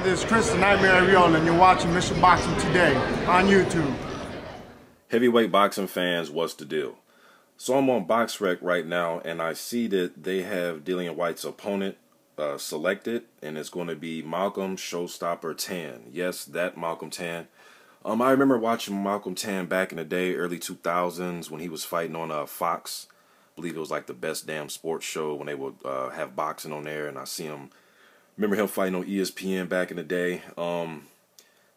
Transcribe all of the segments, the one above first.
This is Chris the Nightmare Ariola, and you're watching Mr. Boxing Today on YouTube. Heavyweight boxing fans, what's the deal? So I'm on BoxRec right now, and I see that they have Dillian Whyte's opponent selected, and it's going to be Malcolm Showstopper Tann. Yes, that Malcolm Tann. I remember watching Malcolm Tann back in the day, early 2000s, when he was fighting on Fox. I believe it was like the best damn sports show when they would have boxing on there, and I see him. Remember him fighting on ESPN back in the day.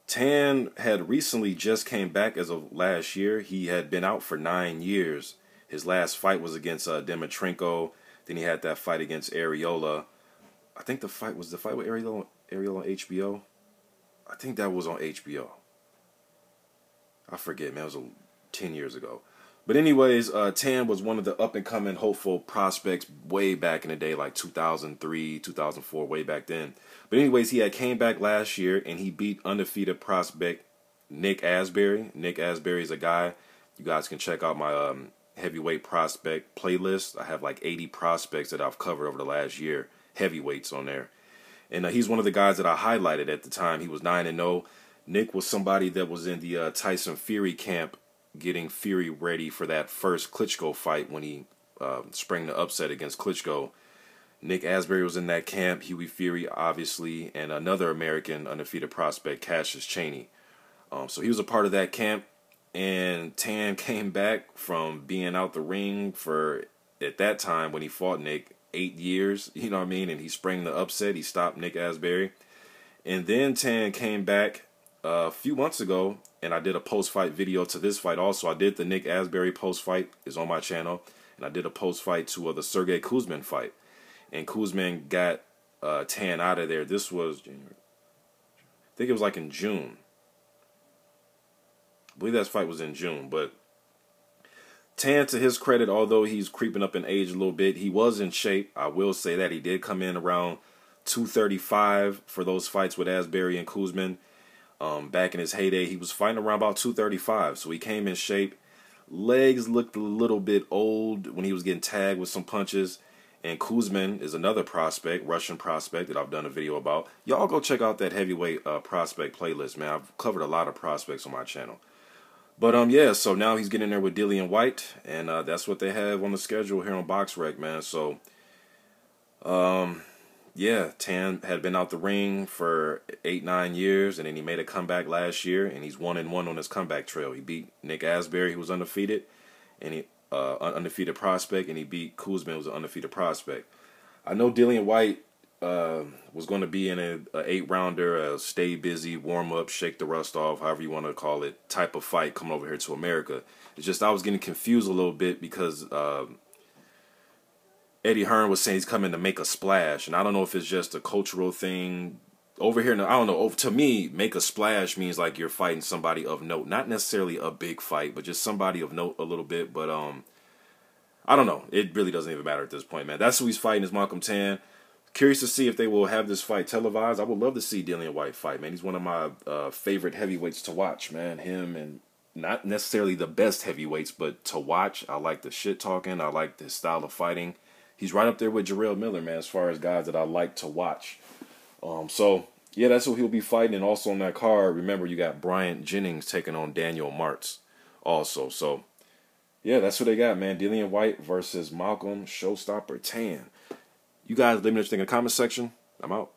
Tann had recently just came back as of last year. He had been out for 9 years. His last fight was against Dimitrenko. Then he had that fight against Ariola. I think the fight with Ariola on HBO. I think that was on HBO. I forget, man. It was 10 years ago. But anyways, Tann was one of the up-and-coming hopeful prospects way back in the day, like 2003, 2004, way back then. But anyways, he had came back last year, and he beat undefeated prospect Nick Asbury. Nick Asbury is a guy. You guys can check out my heavyweight prospect playlist. I have like 80 prospects that I've covered over the last year, heavyweights on there. And he's one of the guys that I highlighted at the time. He was 9-0. Nick was somebody that was in the Tyson Fury camp, getting Fury ready for that first Klitschko fight when he sprang the upset against Klitschko. Nick Asbury was in that camp, Huey Fury obviously, and another American undefeated prospect, Cassius Chaney. So he was a part of that camp, and Tann came back from being out the ring for, at that time when he fought Nick, 8 years, you know what I mean, and he sprang the upset, he stopped Nick Asbury. And then Tann came back a few months ago, and I did a post-fight video to this fight also. I did the Nick Asbury post-fight, is on my channel, and I did a post-fight to the Sergey Kuzmin fight. And Kuzmin got Tann out of there. This was January. I think it was like in June. I believe that fight was in June. But Tann, to his credit, although he's creeping up in age a little bit, he was in shape. I will say that. He did come in around 235 for those fights with Asbury and Kuzmin. Back in his heyday, he was fighting around about 235, so he came in shape. Legs looked a little bit old when he was getting tagged with some punches. And Kuzmin is another prospect, Russian prospect, that I've done a video about. Y'all go check out that heavyweight prospect playlist, man. I've covered a lot of prospects on my channel. But yeah, so now he's getting there with Dillian Whyte, and that's what they have on the schedule here on BoxRec, man. So yeah, Tann had been out the ring for 8-9 years, and then he made a comeback last year, and he's 1-1 on his comeback trail. He beat Nick Asbury, who was undefeated, and he undefeated prospect, and he beat Kuzmin, who was an undefeated prospect. I know Dillian Whyte was going to be in an 8-rounder, a stay busy, warm up, shake the rust off, however you want to call it, type of fight coming over here to America. It's just I was getting confused a little bit because Eddie Hearn was saying he's coming to make a splash, and I don't know if it's just a cultural thing over here. I don't know. To me, make a splash means like you're fighting somebody of note, not necessarily a big fight, but just somebody of note a little bit. But I don't know. It really doesn't even matter at this point, man. That's who he's fighting, is Malcolm Tann. Curious to see if they will have this fight televised. I would love to see Dillian Whyte fight, man. He's one of my favorite heavyweights to watch, man. Him, and not necessarily the best heavyweights, but to watch. I like the shit talking. I like his style of fighting. He's right up there with Jarrell Miller, man, as far as guys that I like to watch. So, yeah, that's who he'll be fighting. And also on that card, remember, you got Bryant Jennings taking on Daniel Martz also. So, yeah, that's what they got, man. Dillian Whyte versus Malcolm Showstopper Tann. You guys let me know what you think in the comment section. I'm out.